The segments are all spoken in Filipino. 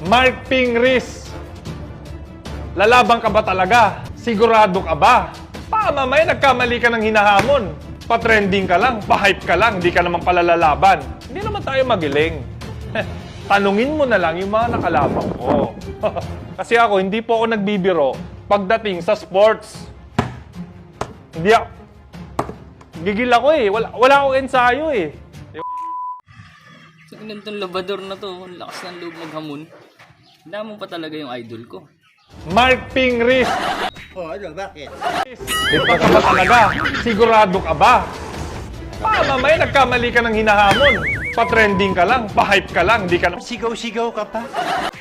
Mark Pingris, lalaban ka ba talaga? Sigurado ka ba? Mamaya nagkamali ka ng hinahamon. Pa-trending ka lang, pa-hype ka lang, di ka naman pala lalaban. Hindi naman tayo magiling. Tanungin mo na lang yung mga nakalaban ko. Kasi ako, hindi po ako nagbibiro pagdating sa sports. Hindi ako. Gigil ako eh. Wala akong ensayo eh. So, itong labador na to, ang lakas ng loob maghamon. Hinamon pa talaga yung idol ko. Mark Pingris, Oh, ano, bakit? lipat ka ba talaga? Sigurado ka ba? Mamaya nagkamali ka ng hinahamon. Pa-trending ka lang, pa-hype ka lang, di ka Sigaw-sigaw ka pa?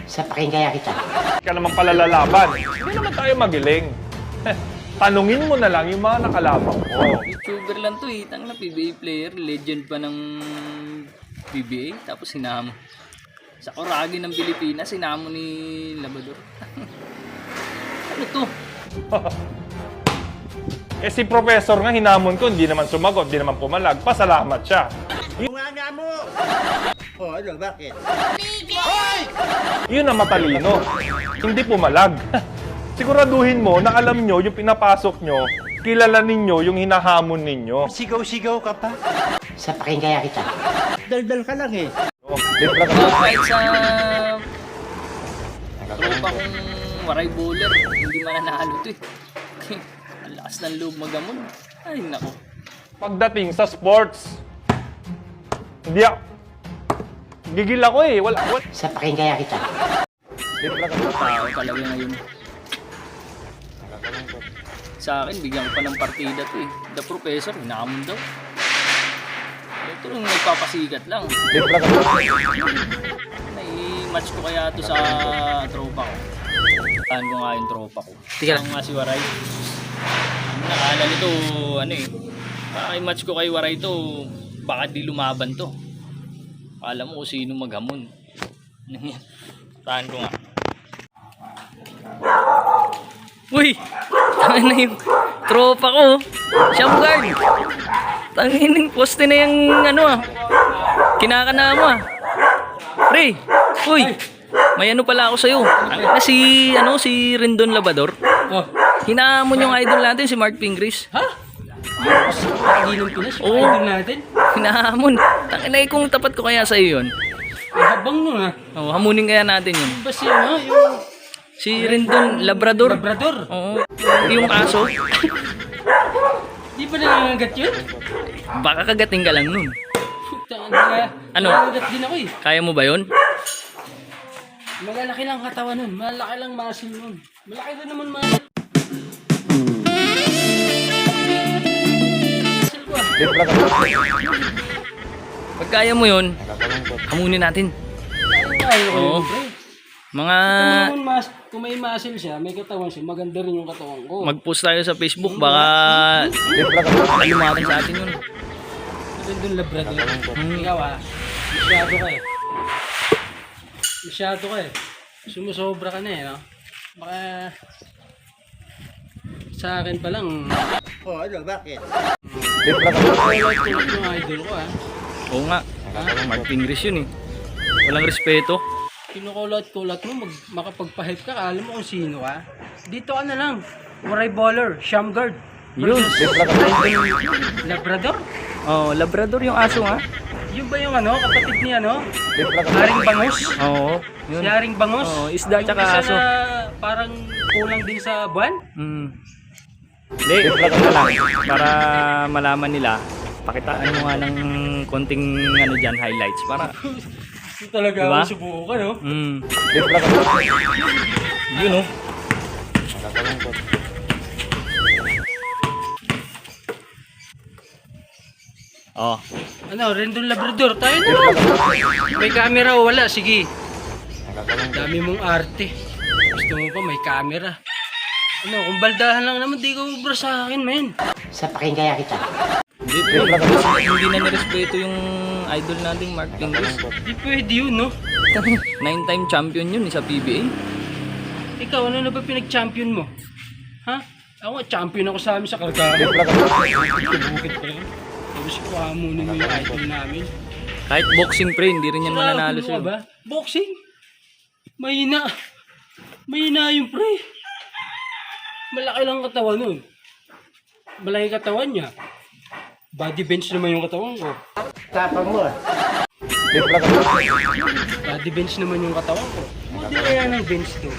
Sapakin kaya kita. naman pala lalaban. Hindi naman tayo magiling. Tanungin mo na lang yung mga nakalaban ko. YouTuber lang to eh. Tang na PBA player, legend pa ng PBA. Tapos hinamon. Sa Coragi ng Pilipinas, hinamon ni Labador. Ano to? Eh si professor nga hinamon ko, hindi naman sumagot, hindi naman pumalag. Pasalamat siya. Nga mo! Oh, ano, bakit? Yun ang matalino. Hindi pumalag. Siguraduhin mo na alam nyo yung pinapasok nyo, kilala ninyo yung hinahamon ninyo. Sigaw-sigaw ka pa? Sapakin kaya kita. Daldal ka lang eh. Oh, lipat ka. Kahit sa tropa kong waray bowler, hindi mananalo to eh. Ang lakas ng loob magamon. Ay nako. Pagdating sa sports, hindi ako. Gigil ako eh. Wala. Sapakin kaya kita. Lipat ka. Tao talaga ngayon. Sa akin, bigyan ko pa ng partida to eh. The Professor, hinamon daw. Ito lang nagpapasikat lang. Lipat ka. Nai-match ko kaya to sa tropa ko. Taan ko nga yung tropa ko. Tika nga si Waray. Nakala nito, ano eh. Baka i-match ko kay Waray to, baka di lumaban to. Akala mo kung sino maghamon. Taan ko nga. Uy! Tangin na yung tropa ko. Shamguard! Tangin yung poste na yung ano ah. Kinakana mo ah. Pre! Uy! May ano pala ako sa'yo. Tangin na si Rendon Labador. Oh, Hinamon yung idol natin si Mark Pingris. ha? Pag-inom Pinas, yung Oo. idol natin. Hinahamon. Tangin na kung tapat ko kaya sa'yo yun. Ay, habang nun ha. Oh, hamunin kaya natin yun. Basta yun ha, yung Si Rendon Labrador. Labrador. Oo. Yung aso. Di ba nangangagat yun? Baka kagating ka lang nun. Puta, nga. Ano? Nangangagat din ako eh. Kaya mo ba yun? Malalaki lang katawan nun. Malaki lang muscle nun. Malaki rin naman muscle. Muscle ko ah. Lipat ka. Pag kaya mo yun, hamunin natin. Ayaw ko Oo. yun, pre. Mga Kung may muscle siya, may katawan siya, maganda rin yung katawan ko. mag-post tayo sa Facebook, baka lumatan sa atin yun. Rendon Labrador. Ikaw ah, masyado ka eh. Masyado ka eh. Sumusobra ka na eh, no? Baka sa akin pa lang. Oh, ano, bakit? Lipat ka. Tulad ng idol ko ah. Oo nga, Mark Pingris yun eh. Walang respeto. Kinukulat-kulat mo, makapagpa-hype ka, alam mo kung sino ka. Dito ka na lang. Waray Baller, Shamguard. Yun. Labrador? Oh, Labrador yung aso nga. Yun ba yung ano, kapatid ni ano? Lipat ka. Haring Bangus? Oo. Si Yun. Haring Bangus? Oo, isda Yung tsaka isa aso. na parang kulang din sa buwan? Hindi, ito na lang. Para malaman nila, pakitaan mo nga ng konting ano dyan, highlights. Para, Ito talaga diba? ako subukan, no? Lipat ka. Yun oh. Oh, Ano, Rendon Labrador, tayo na lang. May camera o wala? Sige. Dami mong arte. Gusto mo pa may camera. Ano, kung baldahan lang naman, di ka ubra sa akin, men. Sapakin kaya kita. hindi na nirespeto yung idol nating Mark Pingris. Di pwede yun, no? 9-time champion yun sa PBA. Ikaw, ano na ba pinag-champion mo? Ha? Ako, champion ako sa amin sa Kargara. Bukit pa yun. Tapos ko hamunin mo yung idol namin. Kahit boxing pre, hindi rin yan mananalo Ano ka sa'yo. ba? Boxing? Mahina. Mahina yung pre. Malaki lang katawan nun. Malaki katawan niya. Body bench naman yung katawan ko. Tapang mo. Body bench naman yung katawan ko. Hindi kaya ng bench to.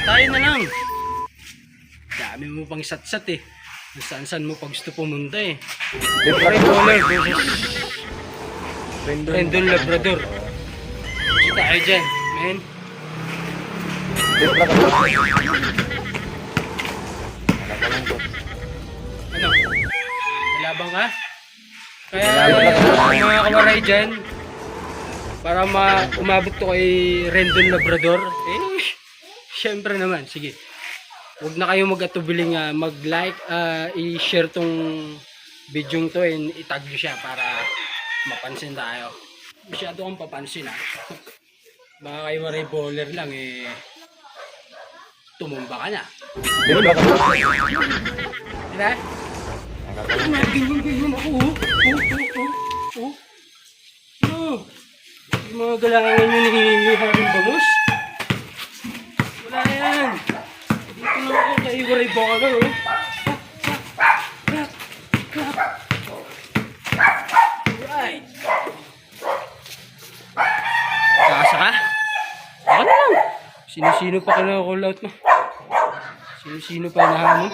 Tayo na lang. Dami mo pang satsat eh. Kung saan-saan mo pa gusto pumunta eh. Ray Bowler versus Rendon Labrador. Kita tayo dyan, men. Ano? Malabang ka? Kaya mga kawaray dyan, para umabot to kay Rendon Labrador, syempre naman, sige. Huwag na kayo mag-atubiling mag-like, i-share tong video to and itag nyo siya para mapansin tayo. Masyado kang papansin Baka kayo Ray Bowler lang tumumba ka na. Diba? Ganyan ako yung mga galangan nyo ni Haring Bangus. Wala yan. Dito lang ako kay Ray Bowler Alright. Kasa ka? Ako na lang. Sino-sino pa kina-call out mo? Sino-sino pa nahamon?